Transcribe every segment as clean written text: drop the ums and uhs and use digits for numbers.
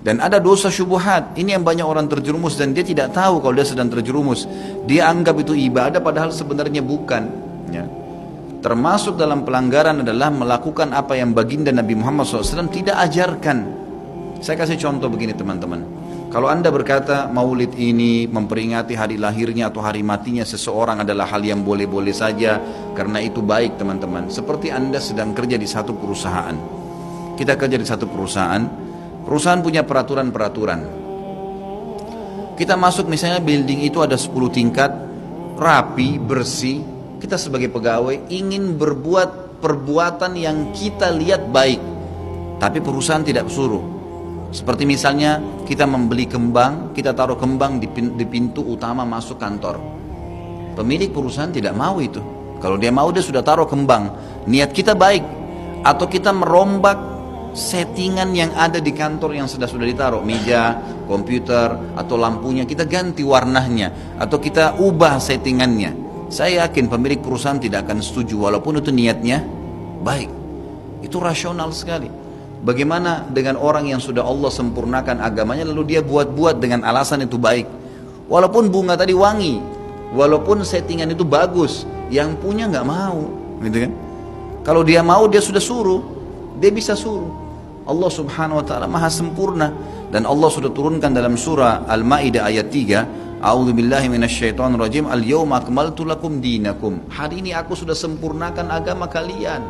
Dan ada dosa syubhat, ini yang banyak orang terjerumus dan dia tidak tahu kalau dia sedang terjerumus. Dia anggap itu ibadah padahal sebenarnya bukan. Ya. Termasuk dalam pelanggaran adalah melakukan apa yang baginda Nabi Muhammad SAW tidak ajarkan. Saya kasih contoh begini teman-teman. Kalau anda berkata maulid ini memperingati hari lahirnya atau hari matinya seseorang adalah hal yang boleh-boleh saja karena itu baik teman-teman. Seperti anda sedang kerja di satu perusahaan. Kita kerja di satu perusahaan. Perusahaan punya peraturan-peraturan. Kita masuk misalnya building itu ada 10 tingkat, rapi, bersih. Kita sebagai pegawai ingin berbuat perbuatan yang kita lihat baik. Tapi perusahaan tidak suruh. Seperti misalnya kita membeli kembang, kita taruh kembang di pintu utama masuk kantor. Pemilik perusahaan tidak mau itu. Kalau dia mau dia sudah taruh kembang. Niat kita baik. Atau kita merombak settingan yang ada di kantor yang sudah ditaruh, meja, komputer atau lampunya kita ganti warnanya atau kita ubah settingannya. Saya yakin pemilik perusahaan tidak akan setuju walaupun itu niatnya baik. Itu rasional sekali. Bagaimana dengan orang yang sudah Allah sempurnakan agamanya lalu dia buat-buat dengan alasan itu baik. Walaupun bunga tadi wangi, walaupun settingan itu bagus, yang punya nggak mau, gitu kan? Kalau dia mau dia sudah suruh. Dia bisa suruh. Allah subhanahu wa ta'ala maha sempurna. Dan Allah sudah turunkan dalam surah Al-Ma'idah ayat 3. A'udzu billahi minasyaitonir rajim. Al-yawma akmaltu lakum dinakum. Hari ini aku sudah sempurnakan agama kalian.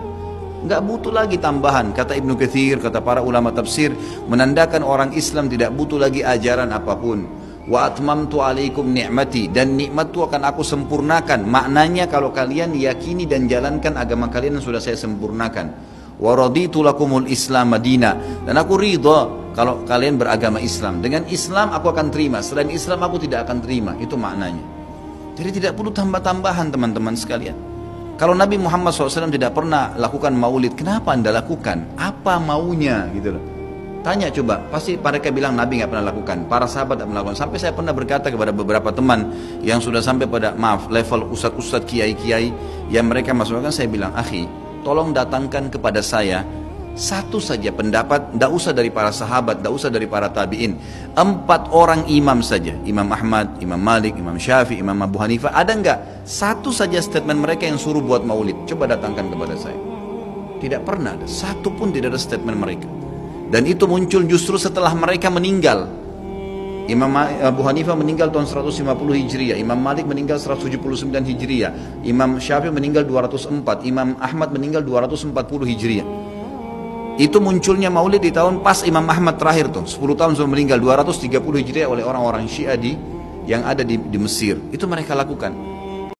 Enggak butuh lagi tambahan. Kata Ibnu Katsir, kata para ulama tafsir, menandakan orang Islam tidak butuh lagi ajaran apapun. Wa atmamtu alaikum ni'mati, dan nikmatku akan aku sempurnakan. Maknanya kalau kalian yakini dan jalankan agama kalian yang sudah saya sempurnakan. Wa raditu lakumul Islam madina, dan aku ridha kalau kalian beragama Islam. Dengan Islam aku akan terima, selain Islam aku tidak akan terima. Itu maknanya. Jadi tidak perlu tambah-tambahan teman-teman sekalian. Kalau Nabi Muhammad SAW tidak pernah lakukan maulid, kenapa anda lakukan? Apa maunya gitu loh. Tanya coba, pasti mereka bilang Nabi nggak pernah lakukan, para sahabat tidak melakukan. Sampai saya pernah berkata kepada beberapa teman yang sudah sampai pada level ustadz-ustadz, kiai-kiai yang mereka masukkan, saya bilang, akhi, tolong datangkan kepada saya satu saja pendapat, tidak usah dari para sahabat, tidak usah dari para tabi'in, 4 orang imam saja, Imam Ahmad, Imam Malik, Imam Syafi'i, Imam Abu Hanifah, ada enggak satu saja statement mereka yang suruh buat maulid? Coba datangkan kepada saya. Tidak pernah ada, satu pun tidak ada statement mereka. Dan itu muncul justru setelah mereka meninggal. Imam Abu Hanifah meninggal tahun 150 Hijriah, Imam Malik meninggal 179 Hijriah, Imam Syafi'i meninggal 204, Imam Ahmad meninggal 240 Hijriah. Itu munculnya maulid di tahun pas Imam Ahmad terakhir tuh, 10 tahun sebelum meninggal, 230 Hijriah oleh orang-orang Syiah yang ada di Mesir. Itu mereka lakukan.